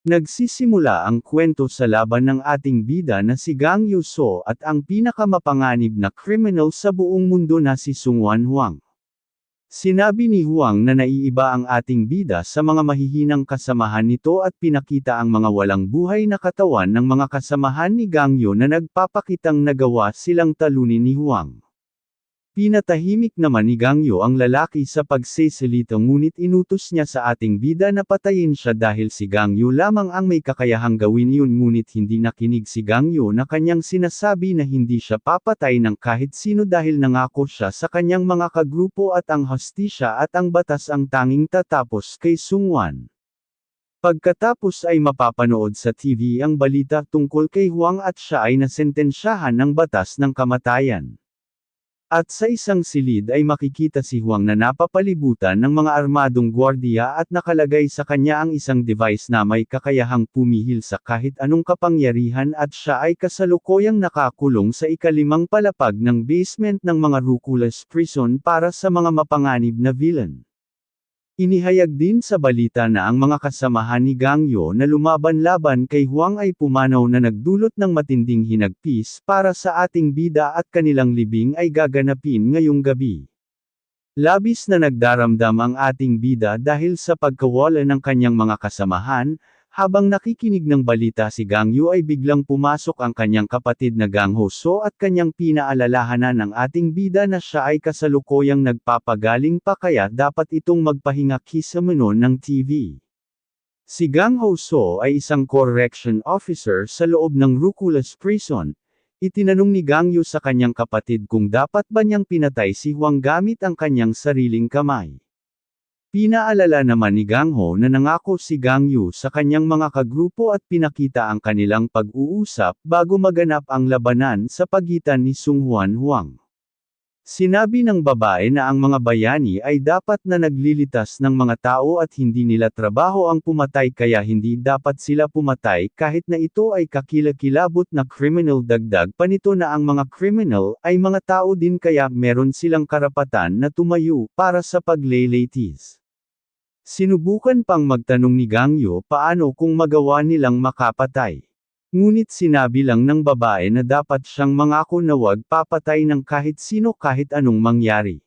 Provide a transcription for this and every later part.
Nagsisimula ang kwento sa laban ng ating bida na si Gang Yuso at ang pinakamapanganib na kriminal sa buong mundo na si Sungwan Huang. Sinabi ni Huang na naiiba ang ating bida sa mga mahihinang kasamahan nito at pinakita ang mga walang buhay na katawan ng mga kasamahan ni Gang Yo na nagpapakitang nagawa silang talunin ni Huang. Pinatahimik naman ni Gang Yo ang lalaki sa pagseselito ngunit inutos niya sa ating bida na patayin siya dahil si Gang Yo lamang ang may kakayahang gawin yun ngunit hindi nakinig si Gang Yo na kanyang sinasabi na hindi siya papatay ng kahit sino dahil nangako siya sa kanyang mga kagrupo at ang hustisya at ang batas ang tanging tatapos kay Sungwan. Pagkatapos ay mapapanood sa TV ang balita tungkol kay Huang at siya ay nasentensyahan ng batas ng kamatayan. At sa isang silid ay makikita si Huang na napapalibutan ng mga armadong gwardiya at nakalagay sa kanya ang isang device na may kakayahang pumihil sa kahit anong kapangyarihan at siya ay kasalukuyang nakakulong sa ikalimang palapag ng basement ng mga Rukulus Prison para sa mga mapanganib na villain. Inihayag din sa balita na ang mga kasamahan ni Gang Yo na lumaban-laban kay Huang ay pumanaw na nagdulot ng matinding hinagpis para sa ating bida at kanilang libing ay gaganapin ngayong gabi. Labis na nagdaramdam ang ating bida dahil sa pagkawala ng kanyang mga kasamahan. Habang nakikinig ng balita si Gang Yo ay biglang pumasok ang kanyang kapatid na Gang Hoso at kanyang pinaalalahanan ng ating bida na siya ay kasalukuyang nagpapagaling pa kaya dapat itong magpahinga kisamanon ng TV. Si Gang Hoso ay isang correction officer sa loob ng Rukulus Prison. Itinanong ni Gang Yo sa kanyang kapatid kung dapat ba niyang pinatay si Huang gamit ang kanyang sariling kamay. Pinaalala naman ni Gang Ho na nangako si Gang Yo sa kanyang mga kagrupo at pinakita ang kanilang pag-uusap bago maganap ang labanan sa pagitan ni Sungwan Huang. Sinabi ng babae na ang mga bayani ay dapat na naglilitas ng mga tao at hindi nila trabaho ang pumatay kaya hindi dapat sila pumatay kahit na ito ay kakilakilabot na criminal dagdag pa nito na ang mga criminal ay mga tao din kaya meron silang karapatan na tumayo para sa paglilitis. Sinubukan pang magtanong ni Gang Yo paano kung magawa nilang makapatay. Ngunit sinabi lang ng babae na dapat siyang mangako na wag papatay ng kahit sino kahit anong mangyari.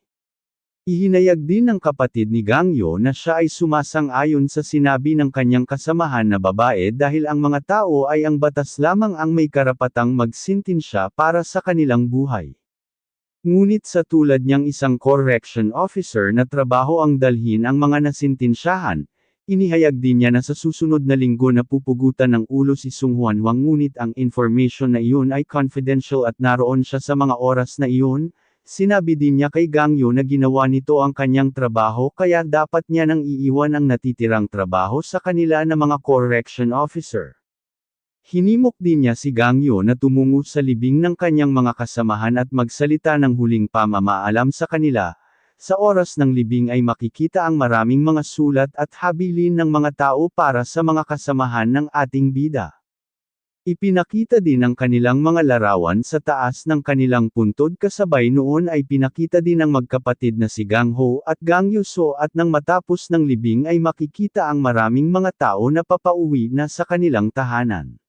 Ihinayag din ng kapatid ni Gang Yo na siya ay sumasang-ayon sa sinabi ng kanyang kasamahan na babae dahil ang mga tao ay ang batas lamang ang may karapatang magsintensya para sa kanilang buhay. Ngunit sa tulad niyang isang correction officer na trabaho ang dalhin ang mga nasintensyahan, inihayag din niya na sa susunod na linggo na pupugutan ng ulo si Sungwan Huang ngunit ang information na iyon ay confidential at naroon siya sa mga oras na iyon. Sinabi din niya kay Gang Yo na ginawa nito ang kanyang trabaho kaya dapat niya nang iiwan ang natitirang trabaho sa kanila na mga correction officer. Hinimok din niya si Gang Yo na tumungo sa libing ng kanyang mga kasamahan at magsalita ng huling pamamaalam sa kanila. Sa oras ng libing ay makikita ang maraming mga sulat at habilin ng mga tao para sa mga kasamahan ng ating bida. Ipinakita din ang kanilang mga larawan sa taas ng kanilang puntod kasabay noon ay pinakita din ang magkapatid na si Gang Ho at Gang Yuso at nang matapos ng libing ay makikita ang maraming mga tao na papauwi na sa kanilang tahanan.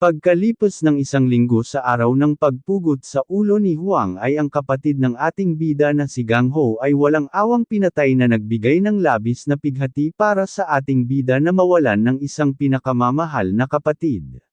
Pagkalipas ng isang linggo sa araw ng pagpugot sa ulo ni Huang ay ang kapatid ng ating bida na si Gang Ho ay walang awang pinatay na nagbigay ng labis na pighati para sa ating bida na mawalan ng isang pinakamamahal na kapatid.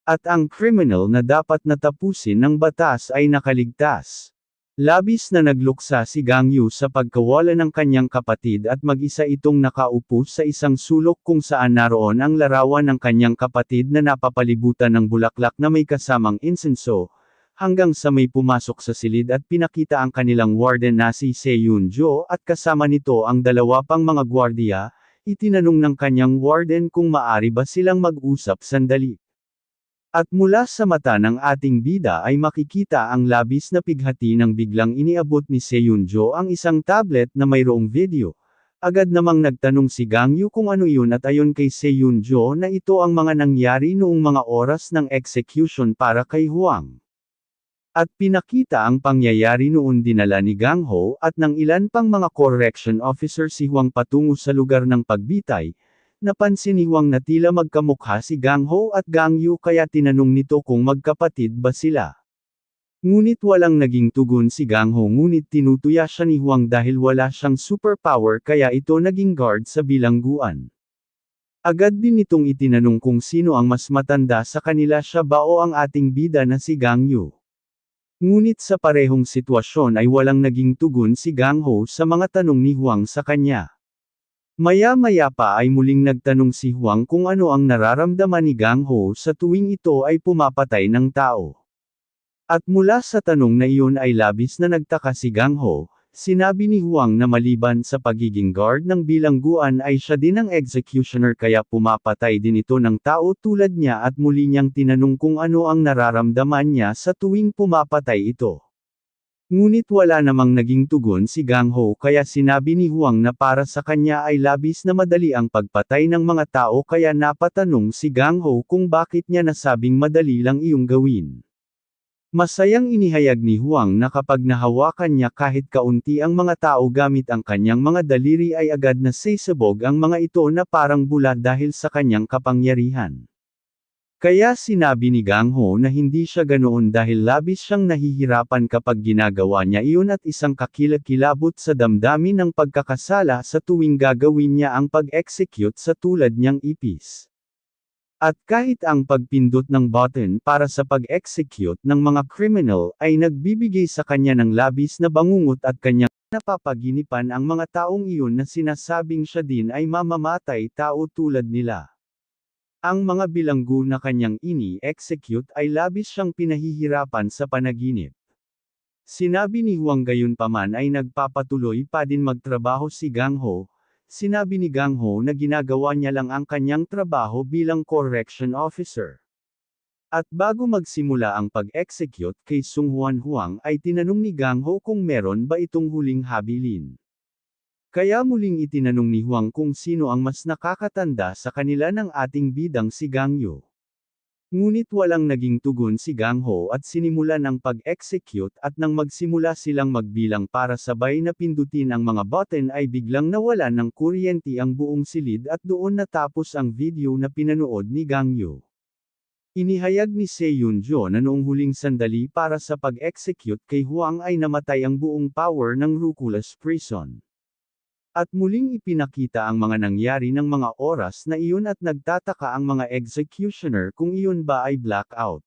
At ang kriminal na dapat natapusin ng batas ay nakaligtas. Labis na nagluksa si Gang Yo sa pagkawala ng kanyang kapatid at mag-isa itong nakaupo sa isang sulok kung saan naroon ang larawan ng kanyang kapatid na napapalibutan ng bulaklak na may kasamang insenso, hanggang sa may pumasok sa silid at pinakita ang kanilang warden na si Seiyun Jo at kasama nito ang dalawa pang mga gwardiya. Itinanong ng kanyang warden kung maari ba silang mag-usap sandali. At mula sa mata ng ating bida ay makikita ang labis na pighati nang biglang iniabot ni Seiyun Jo ang isang tablet na mayroong video. Agad namang nagtanong si Gang Yo kung ano yun at ayon kay Seiyun Jo na ito ang mga nangyari noong mga oras ng execution para kay Huang. At pinakita ang pangyayari noon dinala ni Gang Ho at ng ilan pang mga correction officer si Huang patungo sa lugar ng pagbitay, Napansin ni Huang na tila magkamukha si Gang Ho at Gang Yu kaya tinanong nito kung magkapatid ba sila. Ngunit walang naging tugon si Gang Ho ngunit tinutuya siya ni Huang dahil wala siyang superpower kaya ito naging guard sa bilangguan. Agad din itong itinanong kung sino ang mas matanda sa kanila, siya ba o ang ating bida na si Gang Yu. Ngunit sa parehong sitwasyon ay walang naging tugon si Gang Ho sa mga tanong ni Huang sa kanya. Maya-maya pa ay muling nagtanong si Huang kung ano ang nararamdaman ni Gang Ho sa tuwing ito ay pumapatay ng tao. At mula sa tanong na iyon ay labis na nagtaka si Gang Ho. Sinabi ni Huang na maliban sa pagiging guard ng bilangguan ay siya din ang executioner kaya pumapatay din ito ng tao tulad niya at muli niyang tinanong kung ano ang nararamdaman niya sa tuwing pumapatay ito. Ngunit wala namang naging tugon si Gang Ho kaya sinabi ni Huang na para sa kanya ay labis na madali ang pagpatay ng mga tao kaya napatanong si Gang Ho kung bakit niya nasabing madali lang iyong gawin. Masayang inihayag ni Huang na kapag nahawakan niya kahit kaunti ang mga tao gamit ang kanyang mga daliri ay agad na sasabog ang mga ito na parang bula dahil sa kanyang kapangyarihan. Kaya sinabi ni Gang Ho na hindi siya ganoon dahil labis siyang nahihirapan kapag ginagawa niya iyon at isang kakilakilabot sa damdamin ng pagkakasala sa tuwing gagawin niya ang pag-execute sa tulad niyang ipis. At kahit ang pagpindot ng button para sa pag-execute ng mga criminal ay nagbibigay sa kanya ng labis na bangungot at kanyang napapaginipan ang mga taong iyon na sinasabing siya din ay mamamatay tao tulad nila. Ang mga bilanggo na kanyang ini-execute ay labis siyang pinahihirapan sa panaginip. Sinabi ni Huang gayunpaman ay nagpapatuloy pa din magtrabaho si Gang Ho. Sinabi ni Gang Ho na ginagawa niya lang ang kanyang trabaho bilang correction officer. At bago magsimula ang pag-execute kay Sung Huang ay tinanong ni Gang Ho kung meron ba itong huling habilin. Kaya muling itinanong ni Huang kung sino ang mas nakakatanda sa kanila ng ating bidang si Gang Yu. Ngunit walang naging tugon si Gang Ho at sinimulan ang pag-execute at nang magsimula silang magbilang para sabay na pindutin ang mga button ay biglang nawalan ng kuryente ang buong silid at doon natapos ang video na pinanood ni Gang Yu. Inihayag ni Seiyun-jo na noong huling sandali para sa pag-execute kay Huang ay namatay ang buong power ng Rukulus Prison. At muling ipinakita ang mga nangyari ng mga oras na iyon at nagtataka ang mga executioner kung iyon ba ay blackout.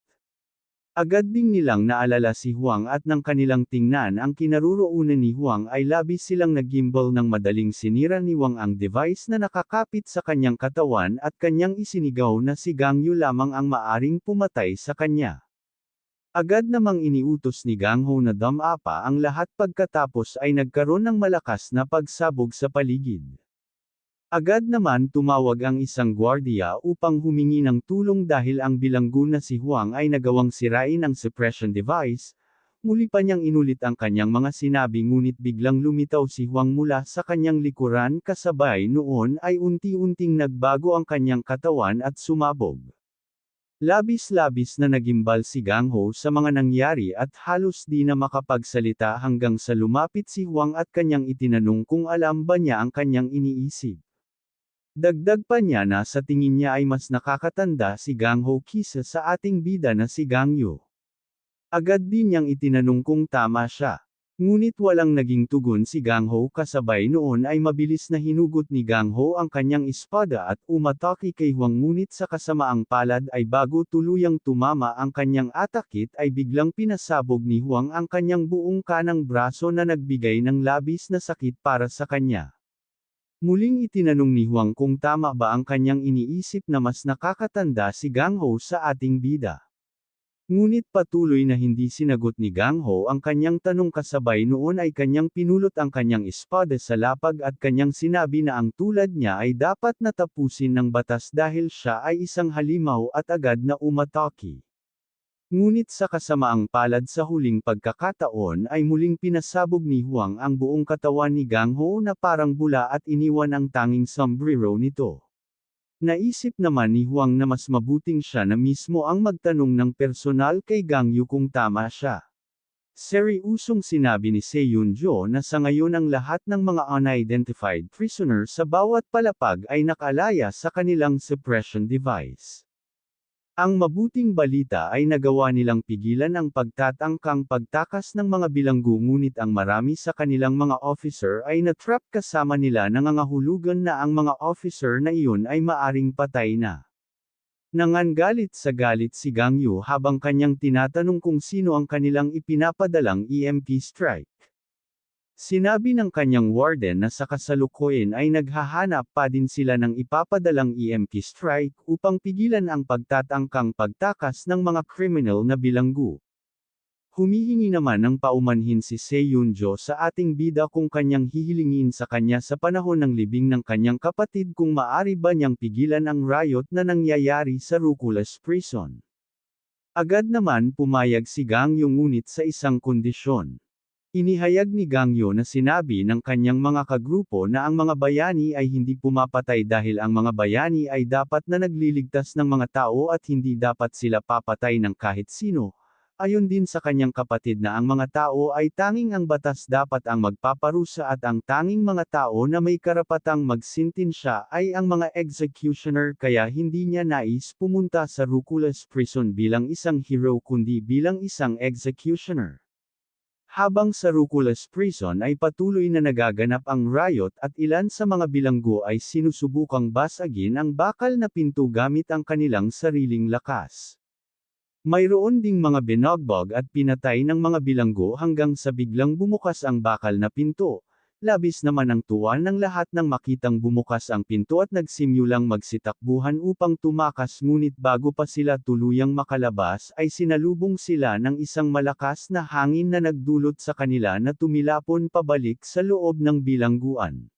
Agad ding nilang naalala si Huang at nang kanilang tingnan ang kinaroroonan ni Huang ay labis silang nag-gimbal ng madaling sinira ni Huang ang device na nakakapit sa kanyang katawan at kanyang isinigaw na si Gang Yu lamang ang maaring pumatay sa kanya. Agad namang iniutos ni Gang Ho na dumapa ang lahat pagkatapos ay nagkaroon ng malakas na pagsabog sa paligid. Agad naman tumawag ang isang gwardiya upang humingi ng tulong dahil ang bilanggo na si Huang ay nagawang sirain ang suppression device. Muli pa niyang inulit ang kanyang mga sinabi ngunit biglang lumitaw si Huang mula sa kanyang likuran kasabay noon ay unti-unting nagbago ang kanyang katawan at sumabog. Labis-labis na nagimbal si Gang Ho sa mga nangyari at halos di na makapagsalita hanggang sa lumapit si Huang at kanyang itinanong kung alam ba niya ang kanyang iniisip. Dagdag pa niya na sa tingin niya ay mas nakakatanda si Gang Ho kisa sa ating bida na si Gang Yu. Agad din niyang itinanong kung tama siya. Ngunit walang naging tugon si Gang Ho kasabay noon ay mabilis na hinugot ni Gang Ho ang kanyang espada at umatake kay Huang ngunit sa kasamaang palad ay bago tuluyang tumama ang kanyang atakit ay biglang pinasabog ni Huang ang kanyang buong kanang braso na nagbigay ng labis na sakit para sa kanya. Muling itinanong ni Huang kung tama ba ang kanyang iniisip na mas nakakatanda si Gang Ho sa ating bida. Ngunit patuloy na hindi sinagot ni Gang Ho ang kanyang tanong kasabay noon ay kanyang pinulot ang kanyang espada sa lapag at kanyang sinabi na ang tulad niya ay dapat natapusin ng batas dahil siya ay isang halimaw at agad na umatake. Ngunit sa kasamaang palad sa huling pagkakataon ay muling pinasabog ni Huang ang buong katawan ni Gang Ho na parang bula at iniwan ang tanging sombrero nito. Naisip naman ni Huang na mas mabuting siya na mismo ang magtanong ng personal kay Gang Yu kung tama siya. Seryusong sinabi ni Seiyun-jo na sa ngayon ang lahat ng mga unidentified prisoner sa bawat palapag ay nakalaya sa kanilang suppression device. Ang mabuting balita ay nagawa nilang pigilan ang pagtatangkang pagtakas ng mga bilanggo, ngunit ang marami sa kanilang mga officer ay natrap, kasama nila nangangahulugan na ang mga officer na iyon ay maaring patay na. Nangangalit sa galit si Gang Yu habang kanyang tinatanong kung sino ang kanilang ipinapadalang EMP strike. Sinabi ng kanyang warden na sa kasalukuyan ay naghahanap pa din sila ng ipapadalang EMP strike upang pigilan ang pagtatangkang pagtakas ng mga kriminal na bilanggo. Humihingi naman ng paumanhin si Seiyun-jo sa ating bida kung kanyang hihilingin sa kanya sa panahon ng libing ng kanyang kapatid kung maaari ba niyang pigilan ang riot na nangyayari sa Ruculus Prison. Agad naman pumayag si Gang Yu, ngunit sa isang kondisyon. Inihayag ni Gang Yu na sinabi ng kanyang mga kagrupo na ang mga bayani ay hindi pumapatay dahil ang mga bayani ay dapat na nagliligtas ng mga tao at hindi dapat sila papatay ng kahit sino. Ayon din sa kanyang kapatid na ang mga tao ay tanging ang batas dapat ang magpaparusa at ang tanging mga tao na may karapatang magsintensya ay ang mga executioner, kaya hindi niya nais pumunta sa Ruculus Prison bilang isang hero kundi bilang isang executioner. Habang sa Ruculus Prison ay patuloy na nagaganap ang riot at ilan sa mga bilanggo ay sinusubukang basagin ang bakal na pinto gamit ang kanilang sariling lakas. Mayroon ding mga binagbag at pinatay ng mga bilanggo hanggang sa biglang bumukas ang bakal na pinto. Labis naman ang tuwa ng lahat nang makitang bumukas ang pinto at nagsimulang magsitakbuhan upang tumakas, ngunit bago pa sila tuluyang makalabas ay sinalubong sila ng isang malakas na hangin na nagdulot sa kanila na tumilapon pabalik sa loob ng bilangguan.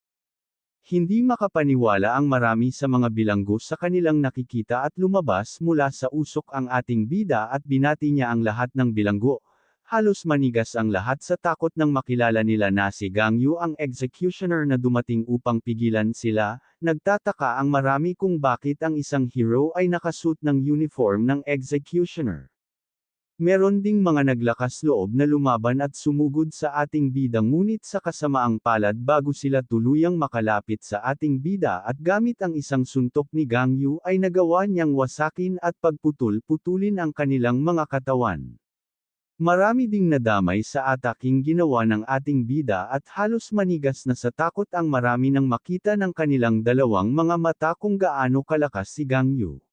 Hindi makapaniwala ang marami sa mga bilanggo sa kanilang nakikita at lumabas mula sa usok ang ating bida at binati niya ang lahat ng bilanggo. Halos manigas ang lahat sa takot nang makilala nila na si Gang Yu ang executioner na dumating upang pigilan sila. Nagtataka ang marami kung bakit ang isang hero ay nakasuot ng uniform ng executioner. Meron ding mga naglakas loob na lumaban at sumugod sa ating bida, ngunit sa kasamaang palad bago sila tuluyang makalapit sa ating bida at gamit ang isang suntok ni Gang Yu ay nagawa niyang wasakin at pagputol-putulin ang kanilang mga katawan. Marami ding nadamay sa ataking ginawa ng ating bida at halos manigas na sa takot ang marami nang makita ng kanilang dalawang mga mata kung gaano kalakas si Gang Yu.